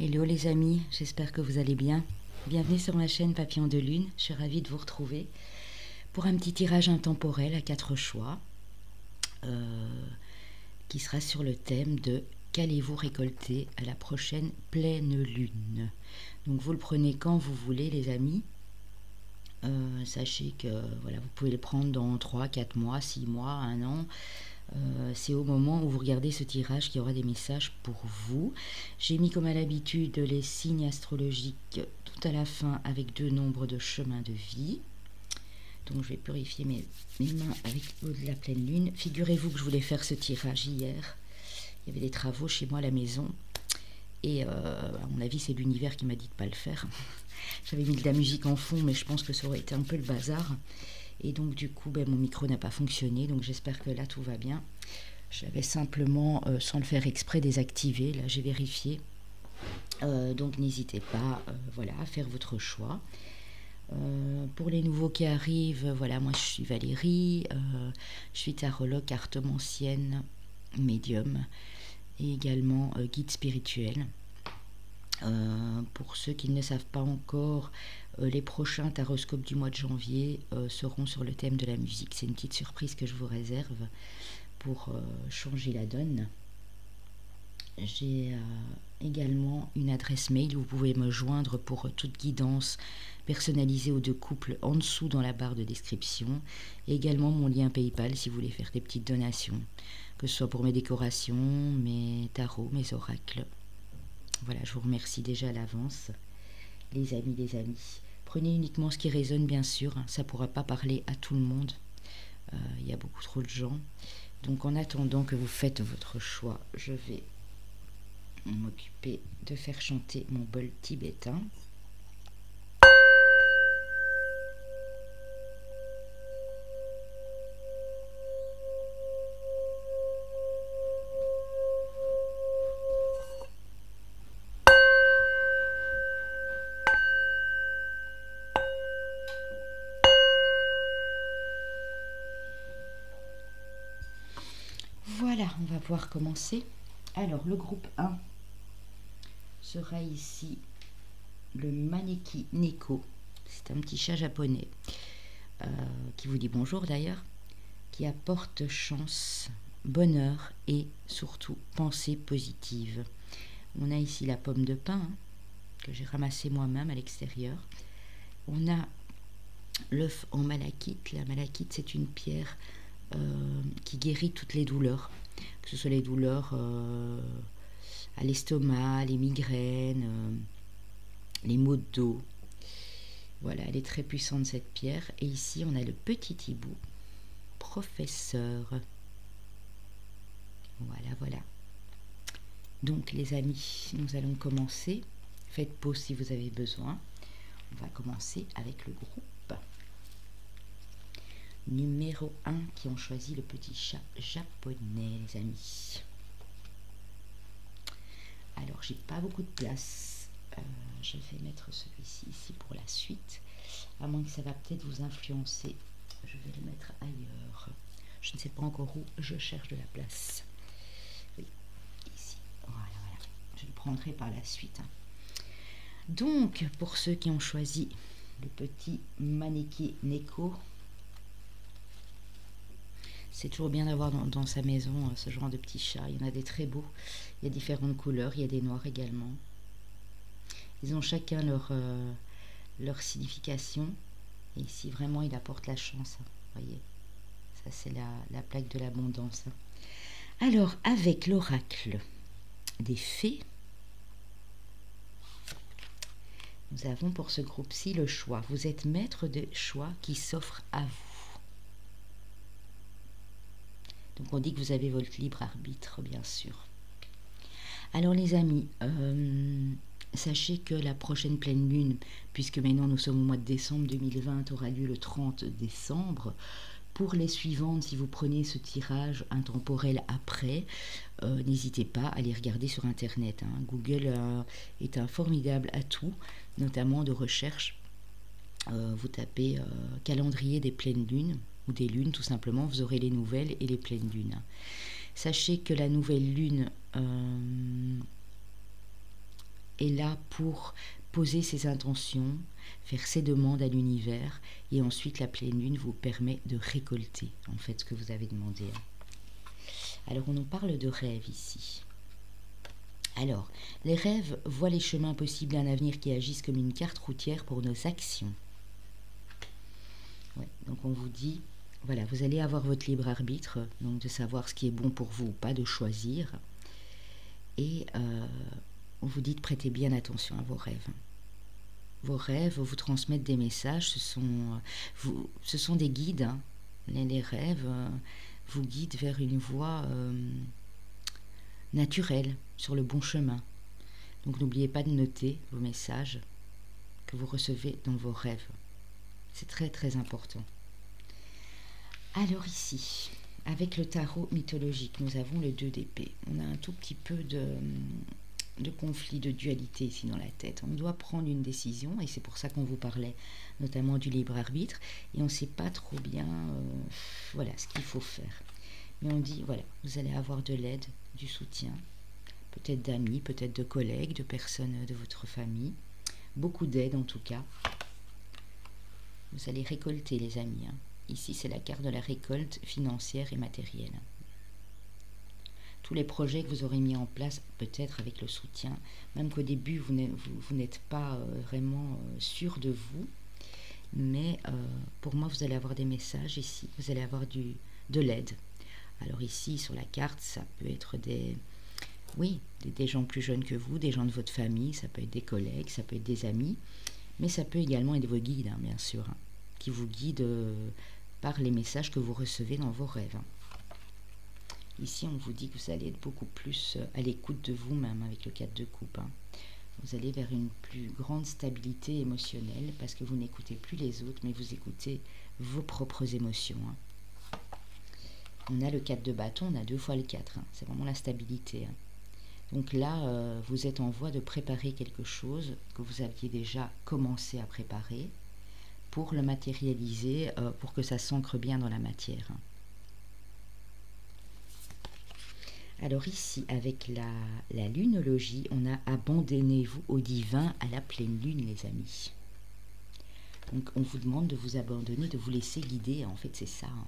Hello les amis, j'espère que vous allez bien. Bienvenue sur ma chaîne Papillon de Lune, je suis ravie de vous retrouver pour un petit tirage intemporel à 4 choix qui sera sur le thème de qu'allez-vous récolter à la prochaine pleine lune. Donc vous le prenez quand vous voulez les amis. Sachez que voilà, vous pouvez le prendre dans 3, 4 mois, 6 mois, 1 an. C'est au moment où vous regardez ce tirage qu'il y aura des messages pour vous. J'ai mis comme à l'habitude les signes astrologiques tout à la fin avec 2 nombres de chemins de vie. Donc je vais purifier mes mains avec l'eau de la pleine lune. Figurez-vous que je voulais faire ce tirage hier. Il y avait des travaux chez moi à la maison. Et à mon avis c'est l'univers qui m'a dit de ne pas le faire. J'avais mis de la musique en fond mais je pense que ça aurait été un peu le bazar. Et donc du coup mon micro n'a pas fonctionné, donc j'espère que là tout va bien. J'avais simplement sans le faire exprès désactivé, là j'ai vérifié. Donc n'hésitez pas voilà, à faire votre choix. Pour les nouveaux qui arrivent, voilà, moi je suis Valérie, je suis tarologue, cartomancienne, médium et également guide spirituel. Pour ceux qui ne le savent pas encore, les prochains taroscopes du mois de janvier seront sur le thème de la musique. C'est une petite surprise que je vous réserve pour changer la donne. J'ai également une adresse mail où vous pouvez me joindre pour toute guidance personnalisée aux 2 couples en dessous dans la barre de description. Et également mon lien PayPal si vous voulez faire des petites donations, que ce soit pour mes décorations, mes tarots, mes oracles. Voilà, je vous remercie déjà à l'avance, les amis, les amis. Prenez uniquement ce qui résonne, bien sûr. Ça ne pourra pas parler à tout le monde. Il y a beaucoup trop de gens. Donc, en attendant que vous faites votre choix, je vais m'occuper de faire chanter mon bol tibétain. Voilà, on va pouvoir commencer. Alors, le groupe 1 sera ici le Maneki Neko. C'est un petit chat japonais qui vous dit bonjour d'ailleurs, qui apporte chance, bonheur et surtout pensée positive. On a ici la pomme de pin que j'ai ramassée moi-même à l'extérieur. On a l'œuf en malachite. La malachite, c'est une pierre qui guérit toutes les douleurs, que ce soit les douleurs à l'estomac, les migraines, les maux de dos. Voilà, elle est très puissante cette pierre. Et ici, on a le petit hibou, professeur. Voilà, voilà. Donc, les amis, nous allons commencer. Faites pause si vous avez besoin. On va commencer avec le groupe numéro 1 qui ont choisi le petit chat japonais, les amis. Alors, j'ai pas beaucoup de place. Je vais mettre celui-ci ici pour la suite. À moins que ça va peut-être vous influencer. Je vais le mettre ailleurs. Je ne sais pas encore où. Je cherche de la place. Oui, ici. Voilà, voilà. Je le prendrai par la suite. Donc, pour ceux qui ont choisi le petit Maneki Neko, c'est toujours bien d'avoir dans sa maison ce genre de petits chats. Il y en a des très beaux. Il y a différentes couleurs. Il y a des noirs également. Ils ont chacun leur signification. Et ici, vraiment, il apporte la chance. Vous voyez, ça, c'est la plaque de l'abondance. Alors, avec l'oracle des fées, nous avons pour ce groupe-ci le choix. Vous êtes maître de choix qui s'offre à vous. Donc on dit que vous avez votre libre arbitre, bien sûr. Alors les amis, sachez que la prochaine pleine lune, puisque maintenant nous sommes au mois de décembre 2020, aura lieu le 30 décembre. Pour les suivantes, si vous prenez ce tirage intemporel après, n'hésitez pas à les regarder sur Internet. Google est un formidable atout, notamment de recherche. Vous tapez calendrier des pleines lunes, ou des lunes tout simplement, vous aurez les nouvelles et les pleines lunes. Sachez que la nouvelle lune est là pour poser ses intentions, faire ses demandes à l'univers, et ensuite la pleine lune vous permet de récolter en fait ce que vous avez demandé. Alors on nous parle de rêves ici. Alors, les rêves voient les chemins possibles d'un avenir qui agissent comme une carte routière pour nos actions. Ouais, donc on vous dit, voilà, vous allez avoir votre libre arbitre, donc de savoir ce qui est bon pour vous ou pas, de choisir. Et on vous dit de prêter bien attention à vos rêves. Vos rêves vous transmettent des messages, ce sont des guides. Hein. Les rêves vous guident vers une voie naturelle, sur le bon chemin. Donc n'oubliez pas de noter vos messages que vous recevez dans vos rêves. C'est très très important. Alors ici, avec le tarot mythologique, nous avons le 2 d'épée. On a un tout petit peu de conflit, de dualité ici dans la tête. On doit prendre une décision, et c'est pour ça qu'on vous parlait notamment du libre arbitre, et on ne sait pas trop bien voilà, ce qu'il faut faire. Mais on dit, voilà, vous allez avoir de l'aide, du soutien, peut-être d'amis, peut-être de collègues, de personnes de votre famille, beaucoup d'aide en tout cas. Vous allez récolter les amis. Hein. Ici, c'est la carte de la récolte financière et matérielle. Tous les projets que vous aurez mis en place, peut-être avec le soutien, même qu'au début, vous n'êtes pas vraiment sûr de vous, mais pour moi, vous allez avoir des messages ici, vous allez avoir de l'aide. Alors ici, sur la carte, ça peut être des gens plus jeunes que vous, des gens de votre famille, ça peut être des collègues, ça peut être des amis, mais ça peut également être vos guides, hein, bien sûr, hein, qui vous guident par les messages que vous recevez dans vos rêves. Hein. Ici, on vous dit que vous allez être beaucoup plus à l'écoute de vous-même avec le 4 de coupe. Hein. Vous allez vers une plus grande stabilité émotionnelle parce que vous n'écoutez plus les autres, mais vous écoutez vos propres émotions. Hein. On a le 4 de bâton, on a 2 fois le 4. Hein. C'est vraiment la stabilité. Hein. Donc là, vous êtes en voie de préparer quelque chose que vous aviez déjà commencé à préparer pour le matérialiser, pour que ça s'ancre bien dans la matière. Hein. Alors ici, avec la lunologie, on a abandonnez-vous au divin à la pleine lune, les amis. Donc on vous demande de vous abandonner, de vous laisser guider. En fait, c'est ça. Hein.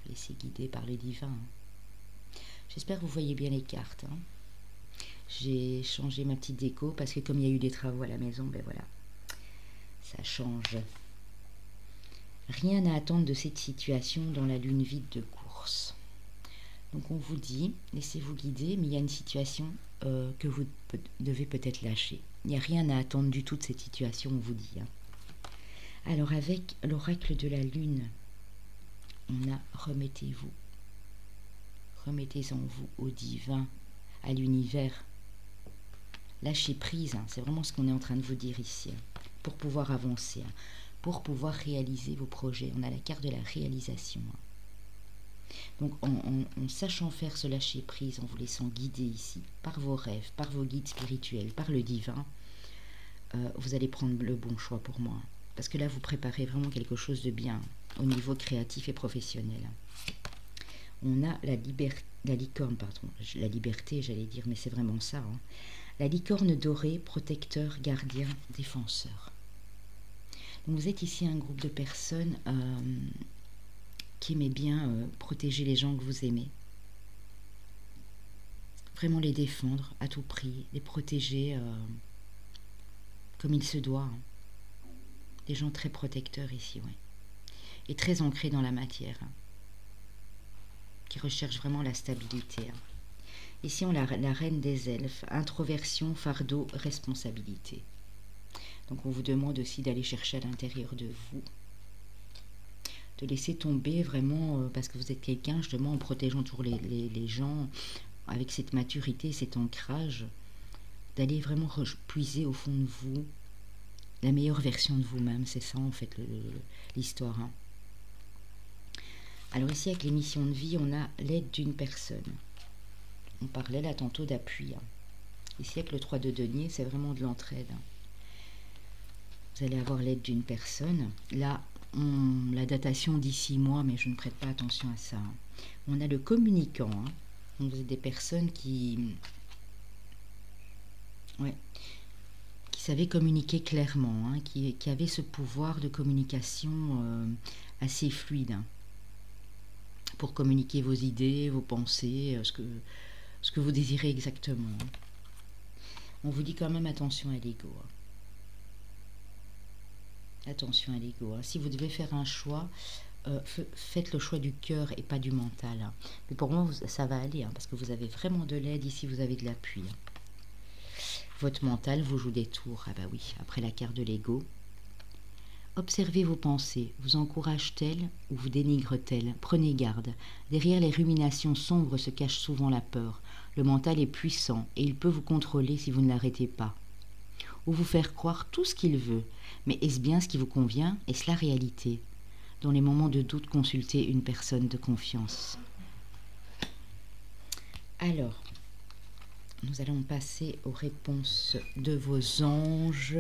Laisser guider par le divin. Hein. J'espère que vous voyez bien les cartes. Hein. J'ai changé ma petite déco parce que comme il y a eu des travaux à la maison, ben voilà, ça change. Rien à attendre de cette situation dans la lune vide de course. Donc on vous dit, laissez-vous guider, mais il y a une situation que vous devez peut-être lâcher. Il n'y a rien à attendre du tout de cette situation, on vous dit. Hein. Alors avec l'oracle de la lune, on a remettez-vous. Remettez-en vous au divin, à l'univers. Lâchez prise, hein, c'est vraiment ce qu'on est en train de vous dire ici, hein, pour pouvoir avancer, hein, pour pouvoir réaliser vos projets. On a la carte de la réalisation. Hein. Donc en sachant faire ce lâcher prise, en vous laissant guider ici par vos rêves, par vos guides spirituels, par le divin, vous allez prendre le bon choix pour moi. Parce que là, vous préparez vraiment quelque chose de bien au niveau créatif et professionnel. On a la licorne, pardon, la liberté, j'allais dire, mais c'est vraiment ça. Hein. La licorne dorée, protecteur, gardien, défenseur. Donc vous êtes ici un groupe de personnes qui aimez bien protéger les gens que vous aimez. Vraiment les défendre à tout prix, les protéger comme il se doit. Hein. Des gens très protecteurs ici, oui. Et très ancrés dans la matière. Hein. Qui recherchent vraiment la stabilité. Hein. Ici, on a la reine des elfes, introversion, fardeau, responsabilité. Donc, on vous demande aussi d'aller chercher à l'intérieur de vous, de laisser tomber vraiment, parce que vous êtes quelqu'un, justement, en protégeant toujours les gens, avec cette maturité, cet ancrage, d'aller vraiment puiser au fond de vous la meilleure version de vous-même. C'est ça, en fait, l'histoire. Hein. Alors ici, avec les missions de vie, on a l'aide d'une personne. On parlait là tantôt d'appui. Hein. Ici, avec le 3 de denier, c'est vraiment de l'entraide. Hein. Vous allez avoir l'aide d'une personne. Là, la datation dit 6 mois, mais je ne prête pas attention à ça. Hein. On a le communicant. Hein. Donc, vous êtes des personnes qui Ouais. Qui savait communiquer clairement, hein, qui avait ce pouvoir de communication assez fluide, hein, pour communiquer vos idées, vos pensées, ce que vous désirez exactement. On vous dit quand même attention à l'ego. Attention à l'ego. Si vous devez faire un choix, faites le choix du cœur et pas du mental. Hein. Mais pour moi, ça va aller, hein, parce que vous avez vraiment de l'aide ici, vous avez de l'appui. Hein. Votre mental vous joue des tours. Ah bah oui, après la carte de l'ego. Observez vos pensées. Vous encouragent-elles ou vous dénigrent-elles? Prenez garde. Derrière les ruminations sombres se cache souvent la peur. Le mental est puissant et il peut vous contrôler si vous ne l'arrêtez pas. Ou vous faire croire tout ce qu'il veut. Mais est-ce bien ce qui vous convient? Est-ce la réalité? Dans les moments de doute, consultez une personne de confiance. Alors, nous allons passer aux réponses de vos anges.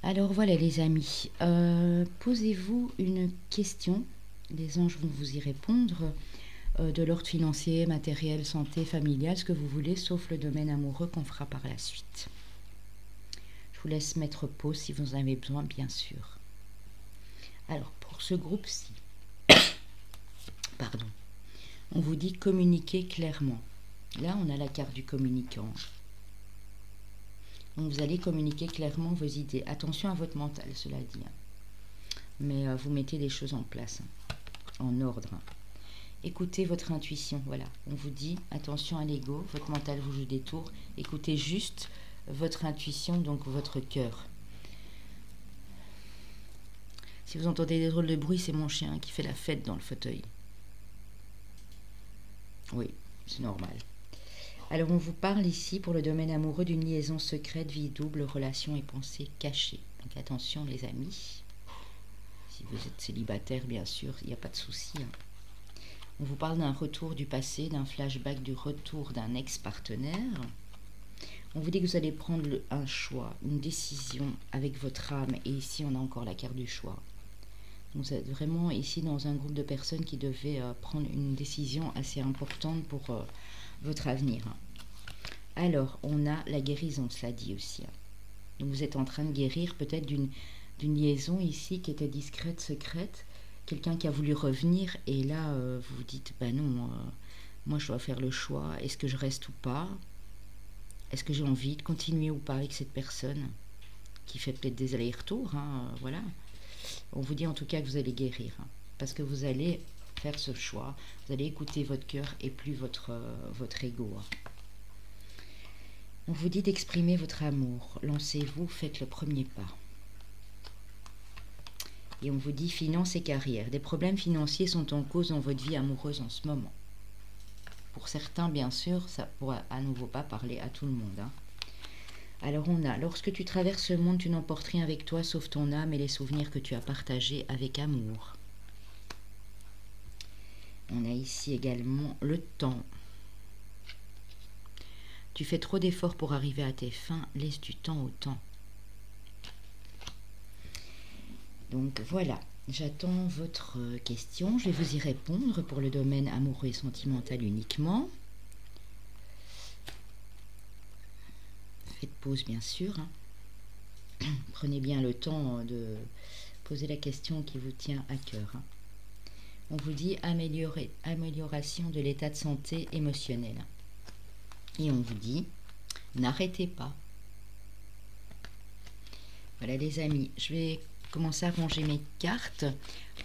Alors voilà les amis, posez-vous une question, les anges vont vous y répondre, de l'ordre financier, matériel, santé, familial, ce que vous voulez, sauf le domaine amoureux qu'on fera par la suite. Je vous laisse mettre pause si vous en avez besoin, bien sûr. Alors pour ce groupe-ci, pardon, on vous dit communiquer clairement. Là on a la carte du communicant. Donc vous allez communiquer clairement vos idées. Attention à votre mental, cela dit. Mais vous mettez les choses en place, en ordre. Écoutez votre intuition, voilà. On vous dit, attention à l'ego, votre mental vous joue des tours. Écoutez juste votre intuition, donc votre cœur. Si vous entendez des drôles de bruit, c'est mon chien qui fait la fête dans le fauteuil. Oui, c'est normal. Alors on vous parle ici pour le domaine amoureux d'une liaison secrète, vie double, relations et pensées cachées. Donc attention les amis, si vous êtes célibataire bien sûr, il n'y a pas de souci. Hein. On vous parle d'un retour du passé, d'un flashback du retour d'un ex-partenaire. On vous dit que vous allez prendre un choix, une décision avec votre âme. Et ici on a encore la carte du choix. Donc vous êtes vraiment ici dans un groupe de personnes qui devaient prendre une décision assez importante pour... votre avenir. Alors, on a la guérison, cela dit aussi. Donc, vous êtes en train de guérir peut-être d'une liaison ici qui était discrète, secrète. Quelqu'un qui a voulu revenir et là, vous vous dites, ben non, moi je dois faire le choix. Est-ce que je reste ou pas? Est-ce que j'ai envie de continuer ou pas avec cette personne qui fait peut-être des allers-retours, hein, voilà. On vous dit en tout cas que vous allez guérir, hein, parce que vous allez... faire ce choix, vous allez écouter votre cœur et plus votre ego. On vous dit d'exprimer votre amour, lancez-vous, faites le premier pas. Et on vous dit finances et carrière, des problèmes financiers sont en cause dans votre vie amoureuse en ce moment. Pour certains, bien sûr, ça ne pourra à nouveau pas parler à tout le monde. Hein. Alors on a, lorsque tu traverses le monde, tu n'emportes rien avec toi sauf ton âme et les souvenirs que tu as partagés avec amour. On a ici également le temps. Tu fais trop d'efforts pour arriver à tes fins, laisse du temps au temps. Donc voilà, j'attends votre question. Je vais vous y répondre pour le domaine amoureux et sentimental uniquement. Faites pause bien sûr. Hein. Prenez bien le temps de poser la question qui vous tient à cœur. Hein. On vous dit amélioration de l'état de santé émotionnel. Et on vous dit, n'arrêtez pas. Voilà les amis, je vais commencer à ranger mes cartes.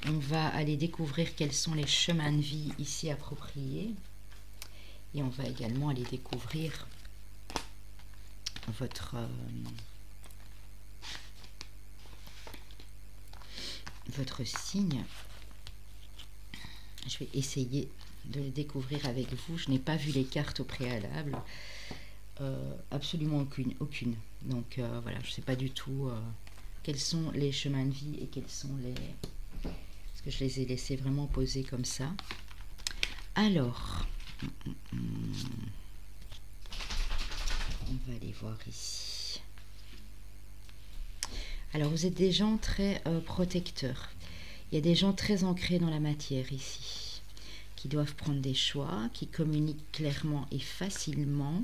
On va aller découvrir quels sont les chemins de vie ici appropriés. Et on va également aller découvrir votre signe. Je vais essayer de les découvrir avec vous. Je n'ai pas vu les cartes au préalable. Absolument aucune. Donc voilà, je ne sais pas du tout quels sont les chemins de vie et quels sont les... Parce que je les ai laissés vraiment posés comme ça. Alors, on va aller voir ici. Alors, vous êtes des gens très protecteurs. Il y a des gens très ancrés dans la matière ici, qui doivent prendre des choix, qui communiquent clairement et facilement.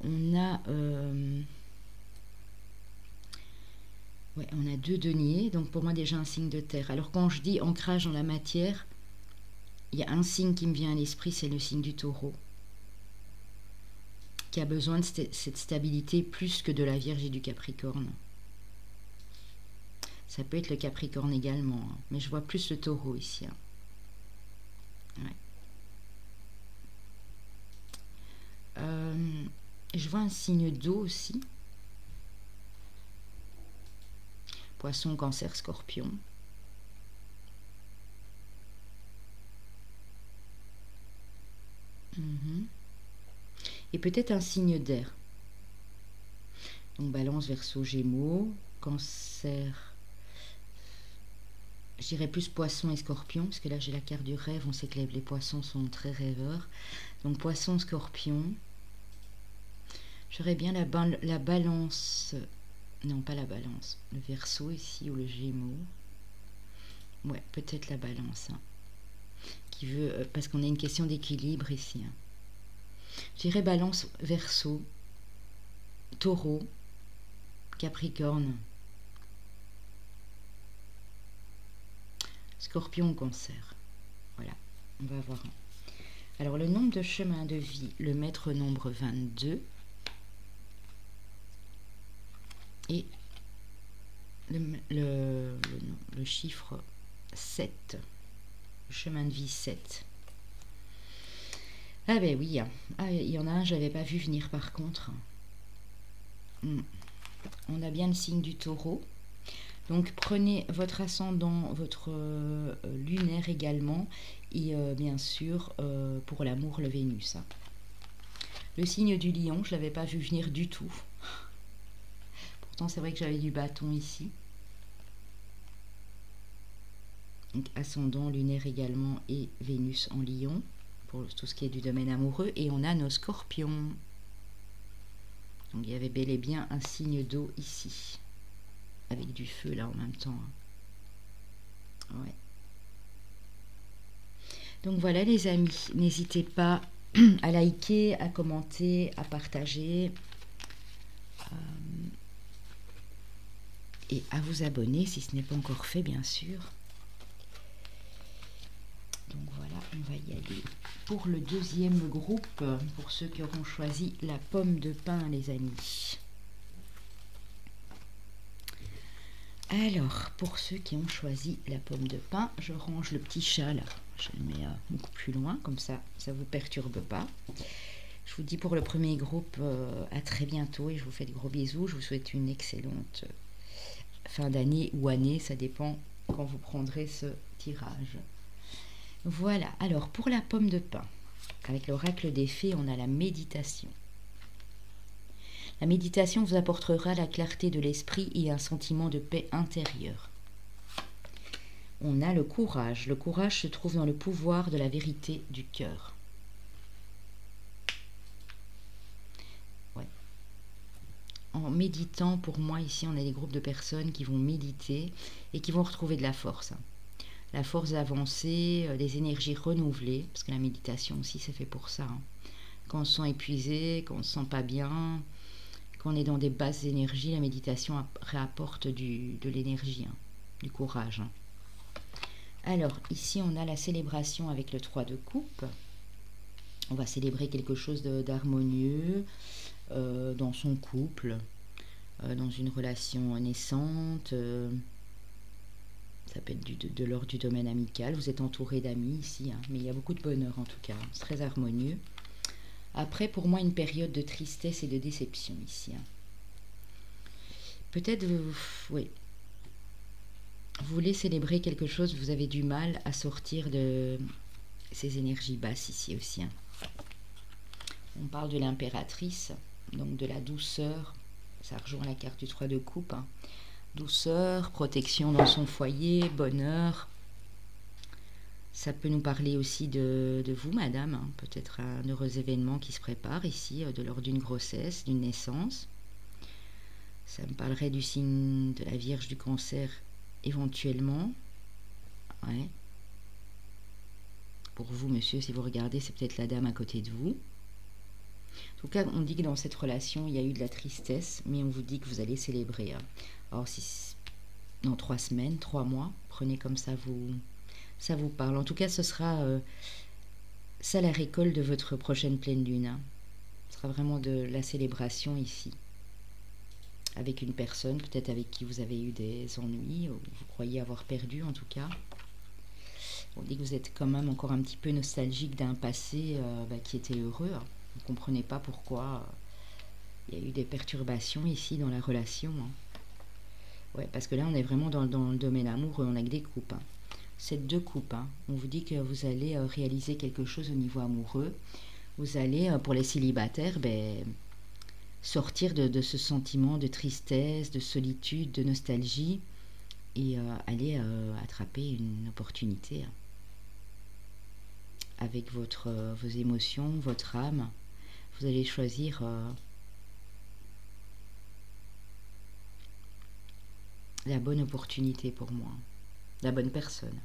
On a... ouais, on a 2 deniers, donc pour moi déjà un signe de terre. Alors quand je dis ancrage dans la matière, il y a un signe qui me vient à l'esprit, c'est le signe du taureau, qui a besoin de cette stabilité plus que de la Vierge et du Capricorne. Ça peut être le Capricorne également, hein, mais je vois plus le taureau ici. Hein. Ouais. Je vois un signe d'eau aussi. Poisson, Cancer, Scorpion. Et peut-être un signe d'air. Donc Balance, Verseau, Gémeaux, Cancer. Je dirais plus Poisson et Scorpion, parce que là j'ai la carte du rêve. On sait que les poissons sont très rêveurs. Donc Poisson, Scorpion. J'aurais bien la Balance. Non, pas la Balance. Le Verseau ici ou le Gémeaux. Ouais, peut-être la Balance. Hein, qui veut, parce qu'on a une question d'équilibre ici. Hein. Je dirais Balance, Verseau, Taureau, Capricorne, Scorpion, Cancer. Voilà, on va voir. Alors le nombre de chemins de vie, le maître nombre 22 et le chiffre 7, le chemin de vie 7. Ah ben oui, ah, il y en a un, je n'avais pas vu venir par contre. On a bien le signe du taureau. Donc prenez votre ascendant, votre lunaire également, et bien sûr pour l'amour le Vénus. Hein. Le signe du lion, je ne l'avais pas vu venir du tout. Pourtant c'est vrai que j'avais du bâton ici. Donc ascendant, lunaire également et Vénus en lion, pour tout ce qui est du domaine amoureux. Et on a nos scorpions. Donc il y avait bel et bien un signe d'eau ici. Avec du feu là en même temps. Ouais. Donc voilà les amis, n'hésitez pas à liker, à commenter, à partager et à vous abonner si ce n'est pas encore fait bien sûr. Donc voilà, on va y aller pour le deuxième groupe, pour ceux qui auront choisi la pomme de pin les amis. Alors, pour ceux qui ont choisi la pomme de pin, je range le petit chat là. Je le mets beaucoup plus loin, comme ça, ça ne vous perturbe pas. Je vous dis pour le premier groupe, à très bientôt et je vous fais de gros bisous. Je vous souhaite une excellente fin d'année ou année, ça dépend quand vous prendrez ce tirage. Voilà, alors pour la pomme de pin, avec l'oracle des fées, on a la méditation. La méditation vous apportera la clarté de l'esprit et un sentiment de paix intérieure. On a le courage. Le courage se trouve dans le pouvoir de la vérité du cœur. Ouais. En méditant, pour moi, ici, on a des groupes de personnes qui vont méditer et qui vont retrouver de la force. La force d'avancer, des énergies renouvelées, parce que la méditation aussi, c'est fait pour ça. Hein. Quand on se sent épuisé, quand on ne se sent pas bien, quand on est dans des basses énergies, la méditation réapporte de l'énergie, hein, du courage. Hein. Alors, ici, on a la célébration avec le 3 de coupe. On va célébrer quelque chose d'harmonieux dans son couple, dans une relation naissante. Ça peut être de l'ordre du domaine amical. Vous êtes entouré d'amis ici, hein, mais il y a beaucoup de bonheur en tout cas. C'est très harmonieux. Après, pour moi, une période de tristesse et de déception ici. Hein. Peut-être, oui, vous voulez célébrer quelque chose, vous avez du mal à sortir de ces énergies basses ici aussi. Hein. On parle de l'impératrice, donc de la douceur. Ça rejoint la carte du 3 de coupe. Hein. Douceur, protection dans son foyer, bonheur. Ça peut nous parler aussi de vous, madame. Hein. Peut-être un heureux événement qui se prépare ici, de l'ordre d'une grossesse, d'une naissance. Ça me parlerait du signe de la Vierge du Cancer, éventuellement. Ouais. Pour vous, monsieur, si vous regardez, c'est peut-être la dame à côté de vous. En tout cas, on dit que dans cette relation, il y a eu de la tristesse, mais on vous dit que vous allez célébrer. Alors, si dans 3 semaines, 3 mois, prenez comme ça vous parle. En tout cas, ce sera ça la récolte de votre prochaine pleine lune. Ce sera vraiment de la célébration ici. Avec une personne, peut-être avec qui vous avez eu des ennuis, ou vous croyez avoir perdu en tout cas. On dit que vous êtes quand même encore un petit peu nostalgique d'un passé qui était heureux. Vous ne comprenez pas pourquoi il y a eu des perturbations ici dans la relation. Ouais, parce que là, on est vraiment dans le domaine amoureux, on n'a que des coupes. C'est 2 coupes. On vous dit que vous allez réaliser quelque chose au niveau amoureux. Vous allez, pour les célibataires, sortir de ce sentiment de tristesse, de solitude, de nostalgie et aller attraper une opportunité avec vos émotions, votre âme. Vous allez choisir la bonne opportunité pour moi, la bonne personne.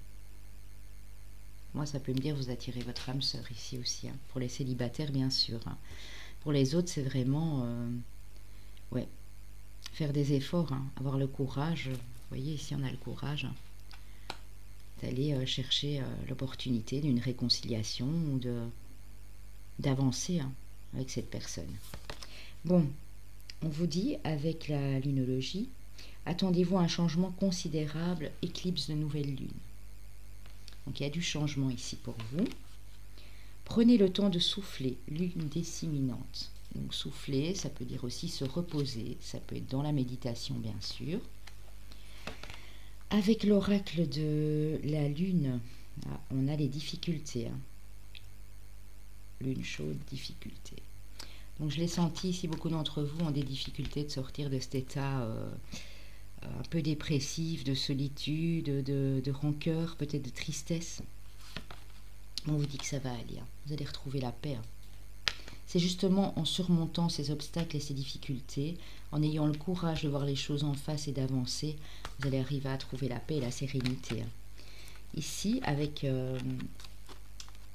Moi, ça peut me dire vous attirez votre âme sœur ici aussi. Pour les célibataires, bien sûr. Pour les autres, c'est vraiment faire des efforts, avoir le courage. Vous voyez, ici, on a le courage d'aller chercher l'opportunité d'une réconciliation ou d'avancer avec cette personne. Bon, on vous dit, avec la lunologie, attendez-vous à un changement considérable, éclipse de nouvelle lune. Donc il y a du changement ici pour vous. Prenez le temps de souffler, lune disséminante. Donc souffler, ça peut dire aussi se reposer, ça peut être dans la méditation bien sûr. Avec l'oracle de la lune, on a les difficultés. Lune chaude, difficulté. Donc je l'ai senti ici, beaucoup d'entre vous ont des difficultés de sortir de cet état un peu dépressif, de solitude, de rancœur, peut-être de tristesse. On vous dit que ça va aller, vous allez retrouver la paix. C'est justement en surmontant ces obstacles et ces difficultés, en ayant le courage de voir les choses en face et d'avancer, vous allez arriver à trouver la paix et la sérénité. Ici, avec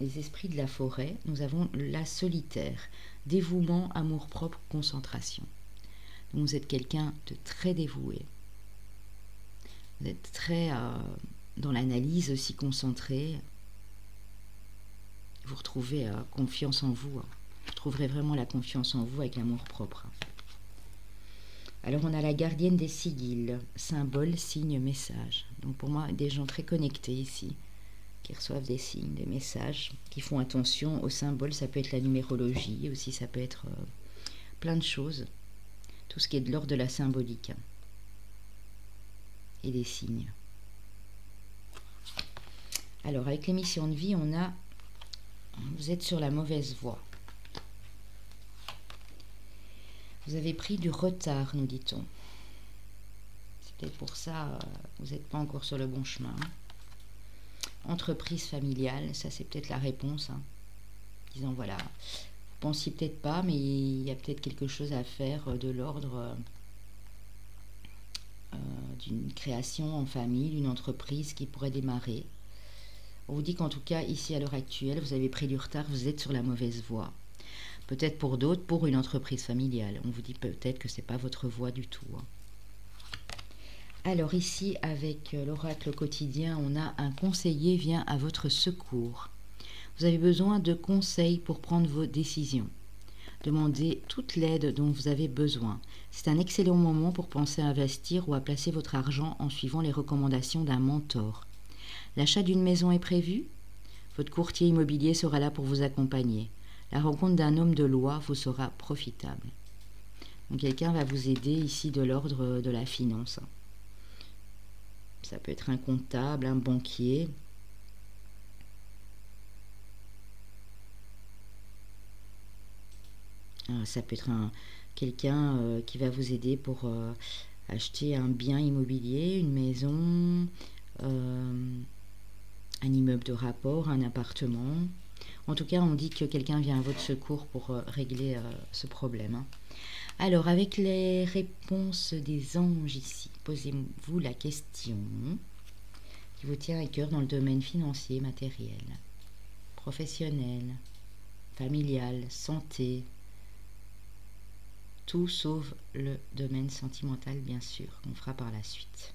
les esprits de la forêt, nous avons la solitaire, dévouement, amour-propre, concentration. Donc vous êtes quelqu'un de très dévoué. Vous êtes très dans l'analyse aussi concentré. Vous retrouvez confiance en vous. Vous trouverez vraiment la confiance en vous avec l'amour propre. Alors on a la gardienne des sigils, symbole, signe, message. Donc pour moi, des gens très connectés ici, qui reçoivent des signes, des messages, qui font attention aux symboles. Ça peut être la numérologie, aussi ça peut être plein de choses. Tout ce qui est de l'ordre de la symbolique. Et des signes. Alors avec les missions de vie, on a, vous êtes sur la mauvaise voie. Vous avez pris du retard, nous dit-on. C'est peut-être pour ça, vous n'êtes pas encore sur le bon chemin. Entreprise familiale, ça c'est peut-être la réponse. Disons voilà, vous pensiez peut-être pas, mais il y a peut-être quelque chose à faire de l'ordre d'une création en famille, d'une entreprise qui pourrait démarrer. On vous dit qu'en tout cas, ici à l'heure actuelle, vous avez pris du retard, vous êtes sur la mauvaise voie. Peut-être pour d'autres, pour une entreprise familiale. On vous dit peut-être que ce n'est pas votre voie du tout. Alors ici, avec l'oracle quotidien, on a un conseiller vient à votre secours. Vous avez besoin de conseils pour prendre vos décisions. Demandez toute l'aide dont vous avez besoin. C'est un excellent moment pour penser à investir ou à placer votre argent en suivant les recommandations d'un mentor. L'achat d'une maison est prévu? Votre courtier immobilier sera là pour vous accompagner. La rencontre d'un homme de loi vous sera profitable. Donc quelqu'un va vous aider ici de l'ordre de la finance. Ça peut être un comptable, un banquier. Ça peut être quelqu'un qui va vous aider pour acheter un bien immobilier, une maison, un immeuble de rapport, un appartement. En tout cas, on dit que quelqu'un vient à votre secours pour régler ce problème. Alors, avec les réponses des anges ici, posez-vous la question qui vous tient à cœur dans le domaine financier, matériel, professionnel, familial, santé, tout sauf le domaine sentimental, bien sûr, qu'on fera par la suite.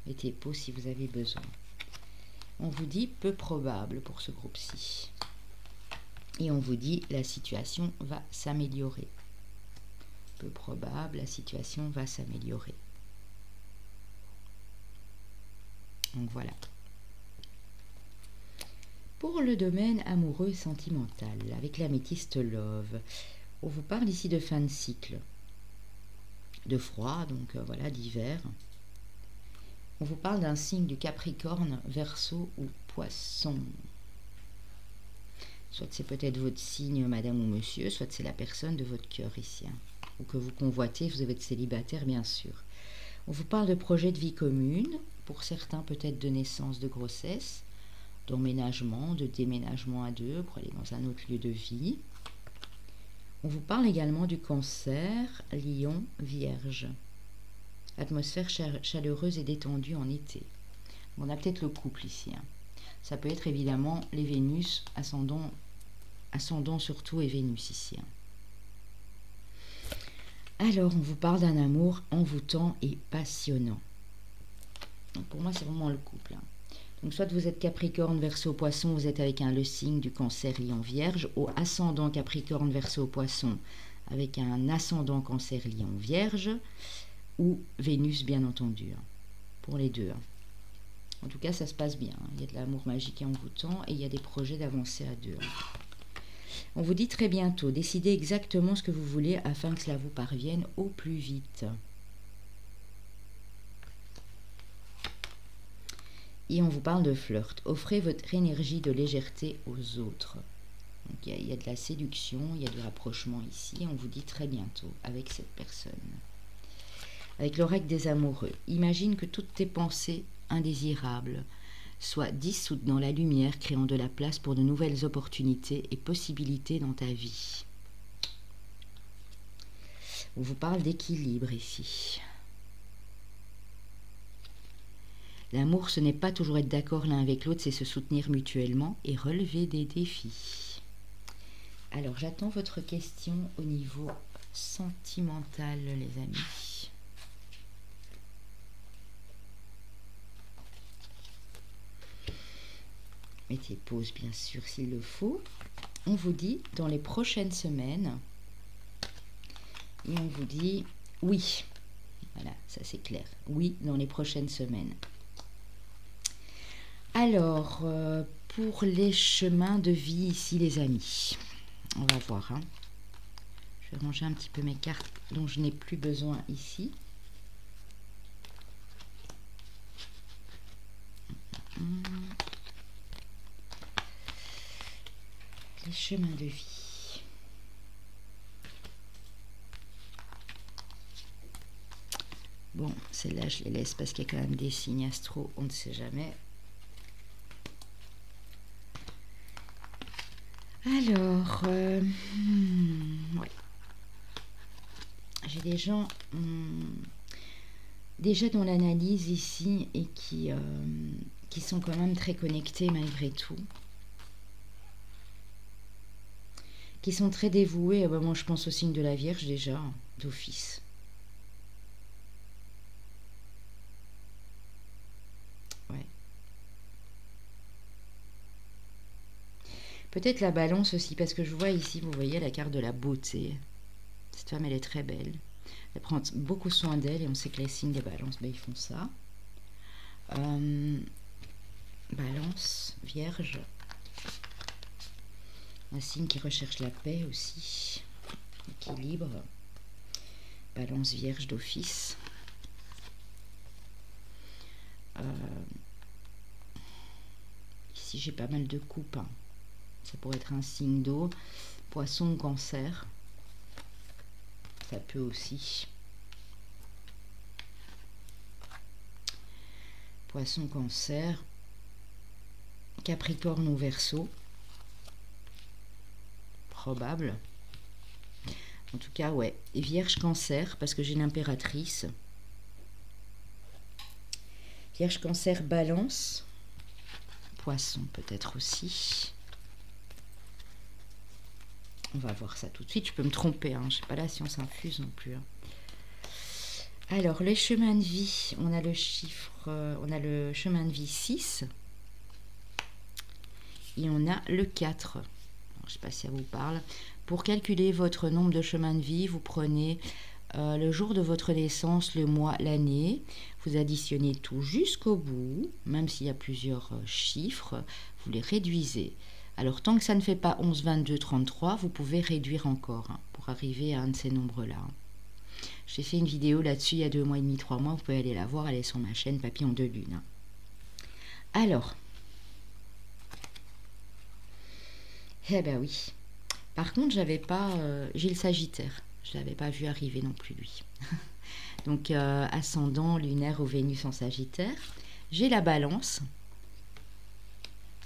Mettez pause si vous avez besoin. On vous dit peu probable pour ce groupe-ci. Et on vous dit la situation va s'améliorer. Peu probable, la situation va s'améliorer. Donc voilà. Pour le domaine amoureux et sentimental, avec l'améthyste Love, on vous parle ici de fin de cycle, de froid, donc voilà, d'hiver. On vous parle d'un signe du Capricorne, Verseau ou Poisson. Soit c'est peut-être votre signe, madame ou monsieur, soit c'est la personne de votre cœur ici, hein, ou que vous convoitez, vous êtes célibataire, bien sûr. On vous parle de projets de vie commune, pour certains peut-être de naissance, de grossesse, d'emménagement, de déménagement à deux, pour aller dans un autre lieu de vie. On vous parle également du Cancer, Lion, Vierge. Atmosphère chaleureuse et détendue en été. On a peut-être le couple ici, hein. Ça peut être évidemment les Vénus, ascendant surtout et Vénus ici, hein. Alors, on vous parle d'un amour envoûtant et passionnant. Donc, pour moi, c'est vraiment le couple, hein. Donc, soit vous êtes Capricorne, Verseau, Poisson, vous êtes avec le signe du Cancer, Lion, Vierge, ou ascendant Capricorne, Verseau, Poisson, avec un ascendant Cancer, Lion, Vierge, ou Vénus, bien entendu, hein, pour les deux, hein. En tout cas, ça se passe bien, hein. Il y a de l'amour magique et envoûtant, et il y a des projets d'avancer à deux, hein. On vous dit très bientôt, décidez exactement ce que vous voulez afin que cela vous parvienne au plus vite. Et on vous parle de flirt. Offrez votre énergie de légèreté aux autres. Donc, il y a de la séduction, il y a du rapprochement ici. On vous dit très bientôt avec cette personne. Avec l'oracle des amoureux, imagine que toutes tes pensées indésirables soient dissoutes dans la lumière, créant de la place pour de nouvelles opportunités et possibilités dans ta vie. On vous parle d'équilibre ici. L'amour, ce n'est pas toujours être d'accord l'un avec l'autre, c'est se soutenir mutuellement et relever des défis. Alors, j'attends votre question au niveau sentimental, les amis. Mettez pause, bien sûr, s'il le faut. On vous dit, dans les prochaines semaines, et on vous dit oui. Voilà, ça c'est clair. Oui, dans les prochaines semaines. Alors, pour les chemins de vie ici, les amis, on va voir, hein. Je vais ranger un petit peu mes cartes dont je n'ai plus besoin ici. Les chemins de vie. Bon, celle-là, je les laisse parce qu'il y a quand même des signes astro, on ne sait jamais. Alors, ouais. J'ai des gens déjà dans l'analyse ici et qui sont quand même très connectés malgré tout. Qui sont très dévoués. Moi, je pense au signe de la Vierge déjà, d'office. Ouais. Peut-être la Balance aussi, parce que je vois ici, vous voyez la carte de la beauté. Cette femme, elle est très belle. Elle prend beaucoup soin d'elle et on sait que les signes des Balances, ben, ils font ça. Balance, Vierge. Un signe qui recherche la paix aussi. Équilibre. Balance, Vierge d'office. Ici, j'ai pas mal de coupes, hein. Ça pourrait être un signe d'eau. Poisson, Cancer. Ça peut aussi. Poisson, Cancer. Capricorne ou Verseau. Probable. En tout cas, ouais. Et Vierge, Cancer, parce que j'ai l'impératrice. Vierge, Cancer, Balance. Poisson peut-être aussi. On va voir ça tout de suite. Je peux me tromper, hein. Je n'ai pas la science infuse non plus. Hein. Alors, les chemins de vie, on a le chiffre, on a le chemin de vie 6 et on a le 4. Alors, je ne sais pas si ça vous parle. Pour calculer votre nombre de chemins de vie, vous prenez le jour de votre naissance, le mois, l'année. Vous additionnez tout jusqu'au bout, même s'il y a plusieurs chiffres, vous les réduisez. Alors, tant que ça ne fait pas 11, 22, 33, vous pouvez réduire encore hein, pour arriver à un de ces nombres-là. J'ai fait une vidéo là-dessus il y a 2 mois et demi, 3 mois. Vous pouvez aller la voir, elle est sur ma chaîne Papillon de Lune. Alors, eh ben oui. Par contre, j'avais pas, j'ai le Sagittaire. Je ne l'avais pas vu arriver non plus, lui. Donc, ascendant lunaire ou Vénus en Sagittaire. J'ai la Balance.